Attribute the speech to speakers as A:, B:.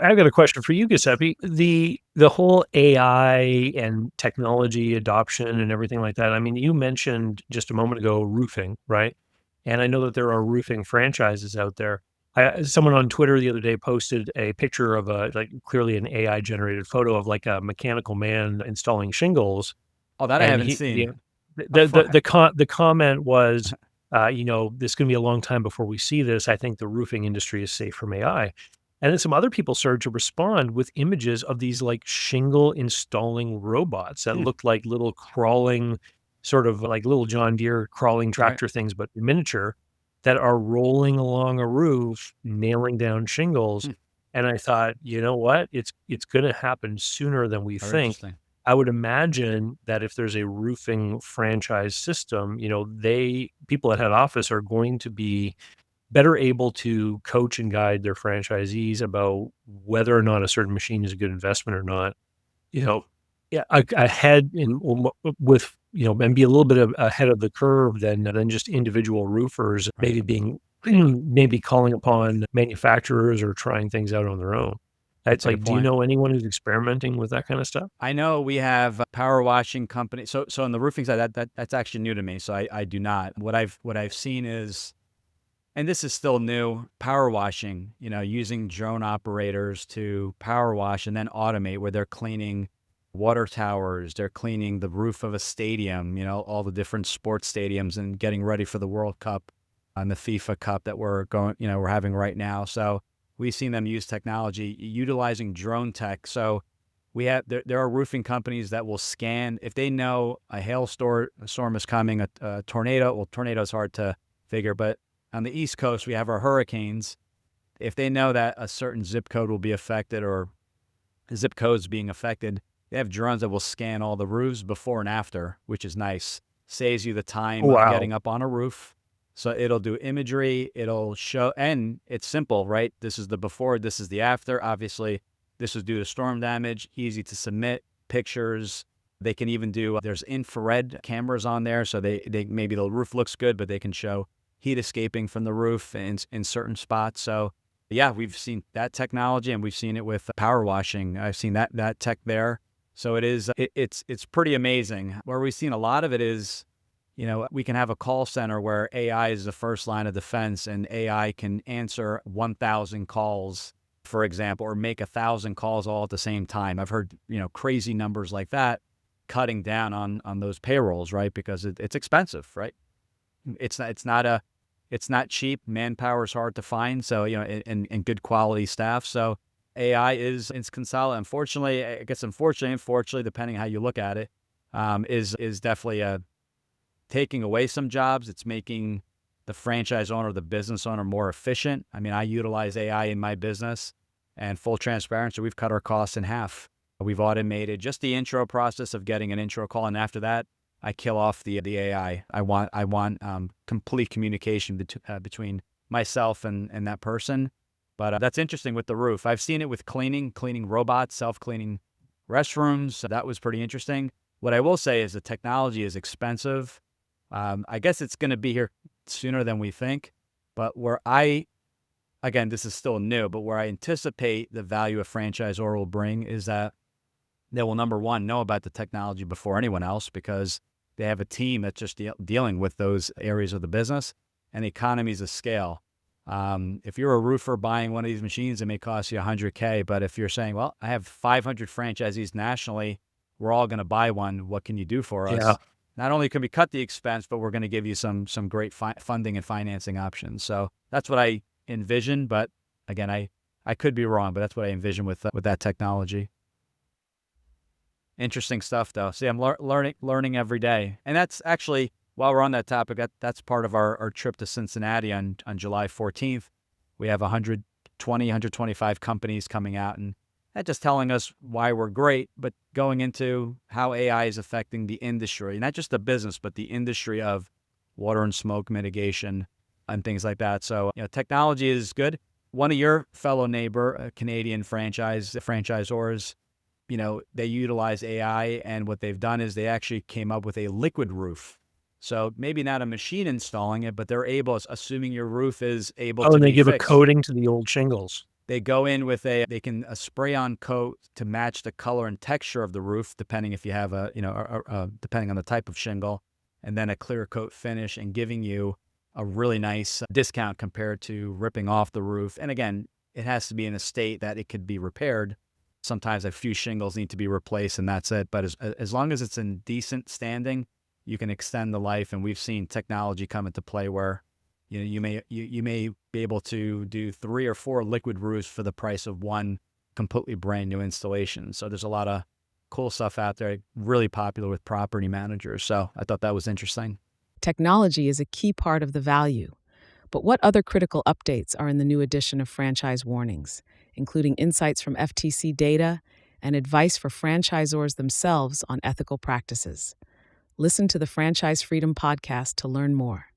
A: I've got a question for you, Giuseppe. The whole AI and technology adoption and everything like that. I mean, you mentioned just a moment ago roofing, right? And I know that there are roofing franchises out there. Someone on Twitter the other day posted a picture of a like clearly an AI generated photo of like a mechanical man installing shingles,
B: Oh, that I
A: and
B: haven't
A: he
B: seen.
A: the comment was, this is going to be a long time before we see this. I think the roofing industry is safe from AI. And then some other people started to respond with images of these like shingle installing robots that
B: Hmm,
A: looked like little crawling, sort of like little John Deere crawling
B: right.
A: tractor things, but miniature, that are rolling along a roof, nailing down shingles.
B: Hmm,
A: And I thought, you know what? It's going to happen sooner than we
B: very
A: think.
B: interesting.
A: I would imagine that if there's a roofing franchise system, people at head office are going to be better able to coach and guide their franchisees about whether or not a certain machine is a good investment or not. You know, yeah, ahead with and be a little bit ahead of the curve than just individual roofers
B: Right.
A: maybe being maybe calling upon manufacturers or trying things out on their own.
B: That's
A: It's
B: a good
A: like, do you
B: point.
A: know anyone who's experimenting with that kind of stuff?
B: I know we have a power washing company. So on the roofing side, that's actually new to me. So I do not. What I've seen is, and this is still new, power washing. Using drone operators to power wash and then automate, where they're cleaning water towers, they're cleaning the roof of a stadium. All the different sports stadiums, and getting ready for the World Cup and the FIFA Cup that we're having right now. So we've seen them use technology utilizing drone tech. So there are roofing companies that will scan if they know a storm is coming, a tornado. Well, tornado is hard to figure, but on the East Coast we have our hurricanes. If they know that a certain zip code will be affected, or zip codes being affected, they have drones that will scan all the roofs before and after, which is nice. Saves you the time of
A: Wow.
B: getting up on a roof. So it'll do imagery, it'll show, and it's simple, right? This is the before, this is the after. Obviously, this is due to storm damage, easy to submit pictures. They can even do, there's infrared cameras on there. So they maybe the roof looks good, but they can show heat escaping from the roof in certain spots. So yeah, we've seen that technology, and we've seen it with power washing. I've seen that tech there. So it's pretty amazing. Where we've seen a lot of it is, we can have a call center where AI is the first line of defense, and AI can answer 1,000 calls, for example, or make 1,000 calls all at the same time. I've heard, crazy numbers like that, cutting down on those payrolls, right? Because it's expensive, right? It's not cheap. Manpower is hard to find. So, and good quality staff. So AI it's consolidate. Unfortunately, I guess unfortunately, depending on how you look at it, is definitely taking away some jobs. It's making the franchise owner, the business owner, more efficient. I mean, I utilize AI in my business, and full transparency, we've cut our costs in half. We've automated just the intro process of getting an intro call, and after that, I kill off the AI. I want complete communication between myself and that person. But that's interesting with the roof. I've seen it with cleaning robots, self-cleaning restrooms. That was pretty interesting. What I will say is the technology is expensive. I guess it's going to be here sooner than we think. But again, this is still new, but where I anticipate the value a franchisor will bring is that they will, number one, know about the technology before anyone else, because they have a team that's just dealing with those areas of the business, and economies of scale. If you're a roofer buying one of these machines, it may cost you $100K. But if you're saying, well, I have 500 franchisees nationally, we're all going to buy one. What can you do for
A: Yeah.
B: us? Not only can we cut the expense, but we're going to give you some great funding and financing options. So that's what I envision. But again, I could be wrong, but that's what I envision with that technology. Interesting stuff, though. See, I'm learning every day, and that's actually, while we're on that topic, that's part of our trip to Cincinnati on July 14th. We have 125 companies coming out, and not just telling us why we're great, but going into how AI is affecting the industry, not just the business, but the industry of water and smoke mitigation and things like that. So, technology is good. One of your fellow neighbor, Canadian franchisors, they utilize AI, and what they've done is they actually came up with a liquid roof. So maybe not a machine installing it, but they're able, assuming your roof is able
A: Oh,
B: to
A: and they
B: be
A: give a
B: fixed.
A: coating to the old shingles.
B: They go in with they can a spray on coat to match the color and texture of the roof, depending if you have depending on the type of shingle, and then a clear coat finish, and giving you a really nice discount compared to ripping off the roof. And again, it has to be in a state that it could be repaired. Sometimes a few shingles need to be replaced, and that's it. But as long as it's in decent standing, you can extend the life. And we've seen technology come into play where you may be able to do 3 or 4 liquid roofs for the price of one completely brand new installation. So there's a lot of cool stuff out there, really popular with property managers. So I thought that was interesting.
C: Technology is a key part of the value. But what other critical updates are in the new edition of Franchise Warnings, including insights from FTC data and advice for franchisors themselves on ethical practices? Listen to the Franchise Freedom Podcast to learn more.